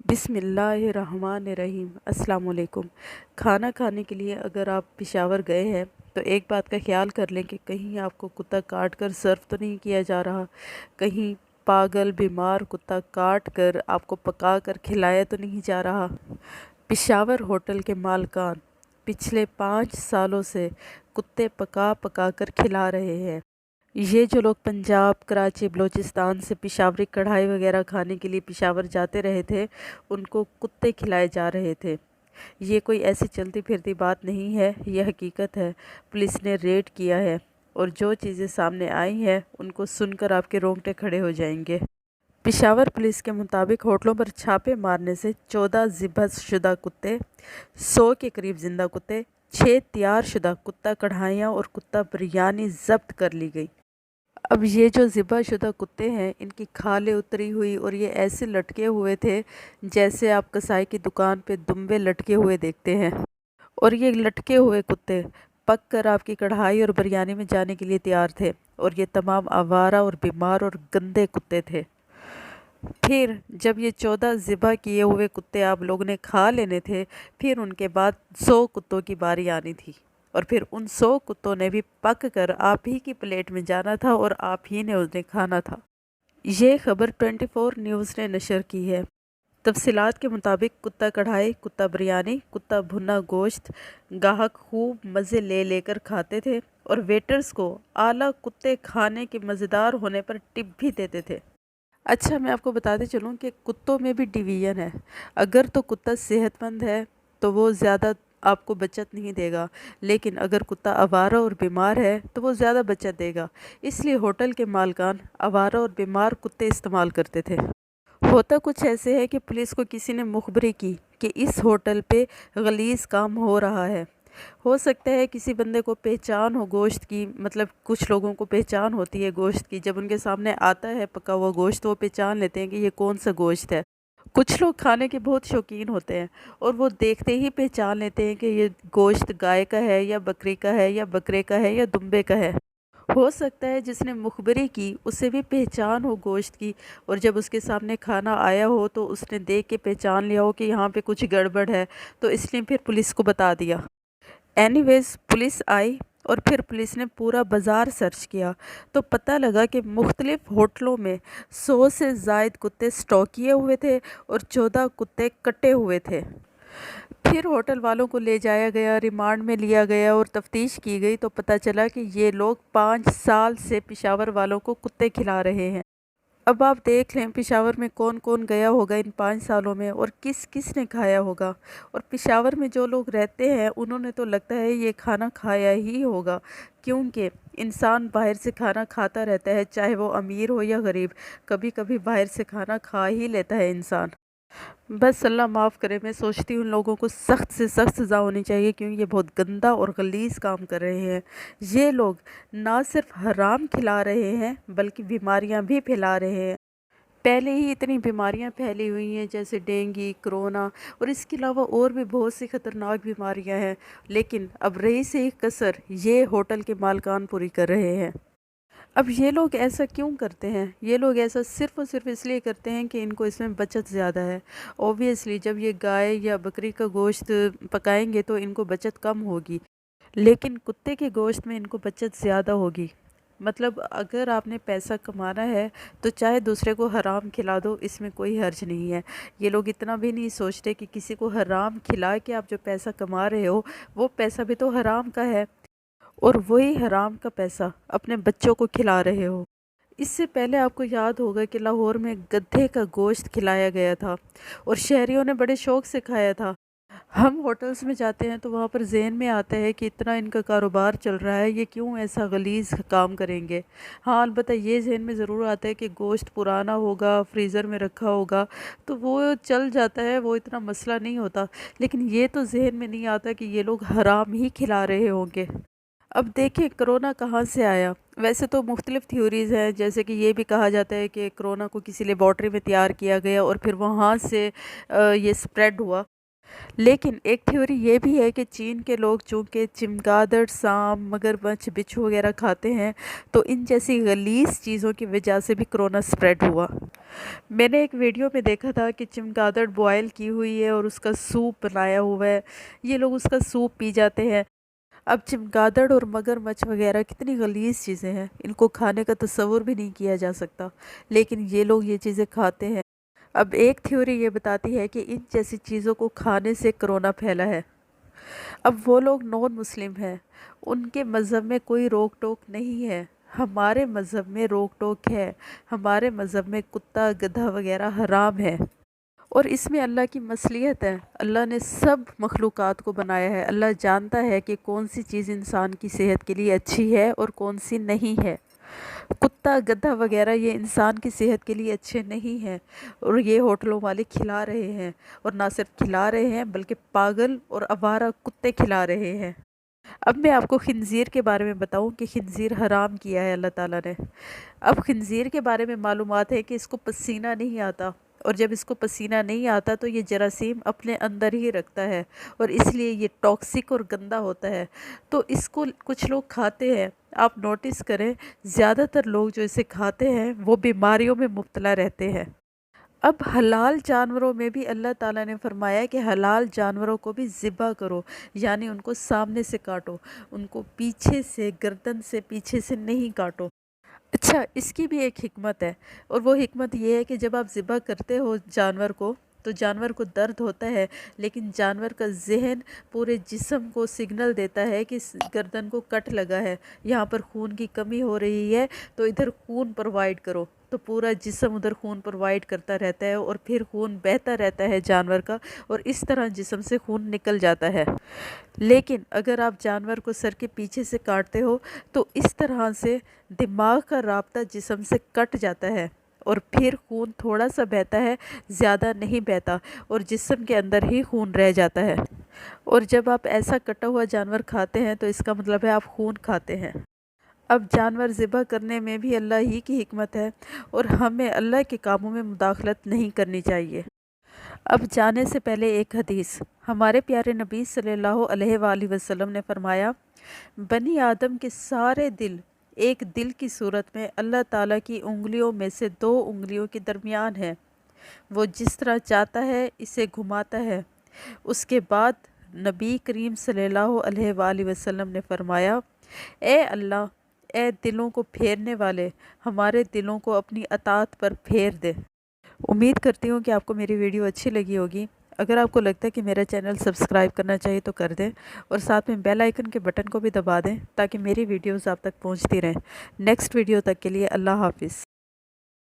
بسم اللہ الرحمن الرحیم۔ السلام علیکم۔ کھانا کھانے کے لیے اگر آپ پشاور گئے ہیں تو ایک بات کا خیال کر لیں کہ کہیں آپ کو کتا کاٹ کر سرو تو نہیں کیا جا رہا، کہیں پاگل بیمار کتا کاٹ کر آپ کو پکا کر کھلایا تو نہیں جا رہا۔ پشاور ہوٹل کے مالکان پچھلے 5 سالوں سے کتے پکا پکا کر کھلا رہے ہیں۔ یہ جو لوگ پنجاب، کراچی، بلوچستان سے پشاوری کڑھائی وغیرہ کھانے کے لیے پشاور جاتے رہے تھے، ان کو کتے کھلائے جا رہے تھے۔ یہ کوئی ایسی چلتی پھرتی بات نہیں ہے، یہ حقیقت ہے۔ پولیس نے ریڈ کیا ہے اور جو چیزیں سامنے آئی ہیں ان کو سن کر آپ کے رونگٹے کھڑے ہو جائیں گے۔ پشاور پولیس کے مطابق ہوٹلوں پر چھاپے مارنے سے 14 ذبح شدہ کتے، 100 کے قریب زندہ کتے، 6 تیار شدہ کتا کڑھائیاں اور کتا بریانی ضبط کر لی گئی۔ اب یہ جو ذبح شدہ کتے ہیں ان کی کھالیں اتری ہوئی اور یہ ایسے لٹکے ہوئے تھے جیسے آپ کسائی کی دکان پہ دمبے لٹکے ہوئے دیکھتے ہیں، اور یہ لٹکے ہوئے کتے پک کر آپ کی کڑھائی اور بریانی میں جانے کے لیے تیار تھے، اور یہ تمام آوارہ اور بیمار اور گندے کتے تھے۔ پھر جب یہ 14 ذبح کیے ہوئے کتے آپ لوگوں نے کھا لینے تھے، پھر ان کے بعد 100 کتوں کی باری آنی تھی، اور پھر ان 100 کتوں نے بھی پک کر آپ ہی کی پلیٹ میں جانا تھا اور آپ ہی نے انہیں کھانا تھا۔ یہ خبر 24 نیوز نے نشر کی ہے۔ تفصیلات کے مطابق کتا کڑھائی، کتا بریانی، کتا بھنا گوشت گاہک خوب مزے لے لے کر کھاتے تھے اور ویٹرز کو اعلیٰ کتے کھانے کے مزیدار ہونے پر ٹپ بھی دیتے تھے۔ اچھا، میں آپ کو بتاتے چلوں کہ کتوں میں بھی ڈویژن ہے۔ اگر تو کتا صحت مند ہے تو وہ زیادہ آپ کو بچت نہیں دے گا، لیکن اگر کتا آوارہ اور بیمار ہے تو وہ زیادہ بچت دے گا۔ اس لیے ہوٹل کے مالکان آوارہ اور بیمار کتے استعمال کرتے تھے۔ ہوتا کچھ ایسے ہے کہ پولیس کو کسی نے مخبری کی کہ اس ہوٹل پہ غلیظ کام ہو رہا ہے۔ ہو سکتا ہے کسی بندے کو پہچان ہو گوشت کی، مطلب کچھ لوگوں کو پہچان ہوتی ہے گوشت کی، جب ان کے سامنے آتا ہے پکا ہوا گوشت وہ پہچان لیتے ہیں کہ یہ کون سا گوشت ہے۔ کچھ لوگ کھانے کے بہت شوقین ہوتے ہیں اور وہ دیکھتے ہی پہچان لیتے ہیں کہ یہ گوشت گائے کا ہے یا بکری کا ہے یا بکرے کا ہے یا دمبے کا ہے۔ ہو سکتا ہے جس نے مخبری کی اسے بھی پہچان ہو گوشت کی، اور جب اس کے سامنے کھانا آیا ہو تو اس نے دیکھ کے پہچان لیا ہو کہ یہاں پہ کچھ گڑبڑ ہے، تو اس نے پھر پولیس کو بتا دیا۔ اینی ویز پولیس آئی اور پھر پولیس نے پورا بازار سرچ کیا تو پتہ لگا کہ مختلف ہوٹلوں میں 100 سے زائد کتے سٹاک کیے ہوئے تھے اور 14 کتے کٹے ہوئے تھے۔ پھر ہوٹل والوں کو لے جایا گیا، ریمانڈ میں لیا گیا اور تفتیش کی گئی تو پتہ چلا کہ یہ لوگ 5 سال سے پشاور والوں کو کتے کھلا رہے ہیں۔ اب آپ دیکھ لیں پشاور میں کون کون گیا ہوگا ان 5 سالوں میں اور کس کس نے کھایا ہوگا، اور پشاور میں جو لوگ رہتے ہیں انہوں نے تو لگتا ہے یہ کھانا کھایا ہی ہوگا، کیونکہ انسان باہر سے کھانا کھاتا رہتا ہے، چاہے وہ امیر ہو یا غریب، کبھی کبھی باہر سے کھانا کھا ہی لیتا ہے انسان۔ بس اللہ معاف کرے، میں سوچتی ہوں ان لوگوں کو سخت سے سخت سزا ہونی چاہیے، کیونکہ یہ بہت گندا اور غلیظ کام کر رہے ہیں۔ یہ لوگ نہ صرف حرام کھلا رہے ہیں بلکہ بیماریاں بھی پھیلا رہے ہیں۔ پہلے ہی اتنی بیماریاں پھیلی ہوئی ہیں جیسے ڈینگی، کرونا اور اس کے علاوہ اور بھی بہت سی خطرناک بیماریاں ہیں، لیکن اب رہی سے ہی کسر یہ ہوٹل کے مالکان پوری کر رہے ہیں۔ اب یہ لوگ ایسا کیوں کرتے ہیں؟ یہ لوگ ایسا صرف اور صرف اس لیے کرتے ہیں کہ ان کو اس میں بچت زیادہ ہے۔ اوبویسلی جب یہ گائے یا بکری کا گوشت پکائیں گے تو ان کو بچت کم ہوگی، لیکن کتے کے گوشت میں ان کو بچت زیادہ ہوگی۔ مطلب اگر آپ نے پیسہ کمانا ہے تو چاہے دوسرے کو حرام کھلا دو، اس میں کوئی حرج نہیں ہے۔ یہ لوگ اتنا بھی نہیں سوچتے کہ کسی کو حرام کھلا کے آپ جو پیسہ کما رہے ہو وہ پیسہ بھی تو حرام کا ہے، اور وہی حرام کا پیسہ اپنے بچوں کو کھلا رہے ہو۔ اس سے پہلے آپ کو یاد ہوگا کہ لاہور میں گدھے کا گوشت کھلایا گیا تھا اور شہریوں نے بڑے شوق سے کھایا تھا۔ ہم ہوٹلز میں جاتے ہیں تو وہاں پر ذہن میں آتا ہے کہ اتنا ان کا کاروبار چل رہا ہے، یہ کیوں ایسا غلیظ کام کریں گے۔ ہاں، البتہ یہ ذہن میں ضرور آتا ہے کہ گوشت پرانا ہوگا، فریزر میں رکھا ہوگا تو وہ چل جاتا ہے، وہ اتنا مسئلہ نہیں ہوتا، لیکن یہ تو ذہن میں نہیں آتا کہ یہ لوگ حرام ہی کھلا رہے ہوں گے۔ اب دیکھیں کرونا کہاں سے آیا۔ ویسے تو مختلف تھیوریز ہیں، جیسے کہ یہ بھی کہا جاتا ہے کہ کرونا کو کسی لیبارٹری میں تیار کیا گیا اور پھر وہاں سے یہ سپریڈ ہوا، لیکن ایک تھیوری یہ بھی ہے کہ چین کے لوگ چونکہ چمگادڑ، سانپ، مگرمچھ، بچھو وغیرہ کھاتے ہیں تو ان جیسی غلیظ چیزوں کی وجہ سے بھی کرونا سپریڈ ہوا۔ میں نے ایک ویڈیو میں دیکھا تھا کہ چمگادڑ بوائل کی ہوئی ہے اور اس کا سوپ بنایا ہوا ہے، یہ لوگ اس کا سوپ پی جاتے ہیں۔ اب چمگادڑ اور مگرمچھ وغیرہ کتنی غلیظ چیزیں ہیں، ان کو کھانے کا تصور بھی نہیں کیا جا سکتا، لیکن یہ لوگ یہ چیزیں کھاتے ہیں۔ اب ایک تھیوری یہ بتاتی ہے کہ ان جیسی چیزوں کو کھانے سے کرونا پھیلا ہے۔ اب وہ لوگ نون مسلم ہیں، ان کے مذہب میں کوئی روک ٹوک نہیں ہے، ہمارے مذہب میں روک ٹوک ہے۔ ہمارے مذہب میں کتا، گدھا وغیرہ حرام ہے، اور اس میں اللہ کی مصلحت ہے۔ اللہ نے سب مخلوقات کو بنایا ہے، اللہ جانتا ہے کہ کون سی چیز انسان کی صحت کے لیے اچھی ہے اور کون سی نہیں ہے۔ کتا، گدھا وغیرہ یہ انسان کی صحت کے لیے اچھے نہیں ہیں، اور یہ ہوٹلوں والے کھلا رہے ہیں، اور نہ صرف کھلا رہے ہیں بلکہ پاگل اور آوارہ کتے کھلا رہے ہیں۔ اب میں آپ کو خنزیر کے بارے میں بتاؤں کہ خنزیر حرام کیا ہے اللہ تعالیٰ نے۔ اب خنزیر کے بارے میں معلومات ہے کہ اس کو پسینہ نہیں آتا، اور جب اس کو پسینہ نہیں آتا تو یہ جراثیم اپنے اندر ہی رکھتا ہے، اور اس لیے یہ ٹاکسک اور گندا ہوتا ہے، تو اس کو کچھ لوگ کھاتے ہیں۔ آپ نوٹس کریں زیادہ تر لوگ جو اسے کھاتے ہیں وہ بیماریوں میں مبتلا رہتے ہیں۔ اب حلال جانوروں میں بھی اللہ تعالیٰ نے فرمایا کہ حلال جانوروں کو بھی ذبح کرو، یعنی ان کو سامنے سے کاٹو، ان کو پیچھے سے، گردن سے پیچھے سے نہیں کاٹو۔ اچھا، اس کی بھی ایک حکمت ہے، اور وہ حکمت یہ ہے کہ جب آپ ذبح کرتے ہو جانور کو تو جانور کو درد ہوتا ہے، لیکن جانور کا ذہن پورے جسم کو سگنل دیتا ہے کہ گردن کو کٹ لگا ہے، یہاں پر خون کی کمی ہو رہی ہے، تو ادھر خون پرووائڈ کرو، تو پورا جسم ادھر خون پرووائڈ کرتا رہتا ہے، اور پھر خون بہتا رہتا ہے جانور کا، اور اس طرح جسم سے خون نکل جاتا ہے۔ لیکن اگر آپ جانور کو سر کے پیچھے سے کاٹتے ہو تو اس طرح سے دماغ کا رابطہ جسم سے کٹ جاتا ہے، اور پھر خون تھوڑا سا بہتا ہے، زیادہ نہیں بہتا، اور جسم کے اندر ہی خون رہ جاتا ہے۔ اور جب آپ ایسا کٹا ہوا جانور کھاتے ہیں تو اس کا مطلب ہے آپ خون کھاتے ہیں۔ اب جانور ذبح کرنے میں بھی اللہ ہی کی حکمت ہے، اور ہمیں اللہ کے کاموں میں مداخلت نہیں کرنی چاہیے۔ اب جانے سے پہلے ایک حدیث، ہمارے پیارے نبی صلی اللہ علیہ وآلہ وسلم نے فرمایا، بنی آدم کے سارے دل ایک دل کی صورت میں اللہ تعالیٰ کی انگلیوں میں سے 2 انگلیوں کے درمیان ہے، وہ جس طرح چاہتا ہے اسے گھماتا ہے۔ اس کے بعد نبی کریم صلی اللہ علیہ وآلہ وسلم نے فرمایا، اے اللہ، اے دلوں کو پھیرنے والے، ہمارے دلوں کو اپنی اطاعت پر پھیر دے۔ امید کرتی ہوں کہ آپ کو میری ویڈیو اچھی لگی ہوگی۔ اگر آپ کو لگتا ہے کہ میرا چینل سبسکرائب کرنا چاہیے تو کر دیں، اور ساتھ میں بیل آئیکن کے بٹن کو بھی دبا دیں تاکہ میری ویڈیوز آپ تک پہنچتی رہیں۔ نیکسٹ ویڈیو تک کے لیے اللہ حافظ۔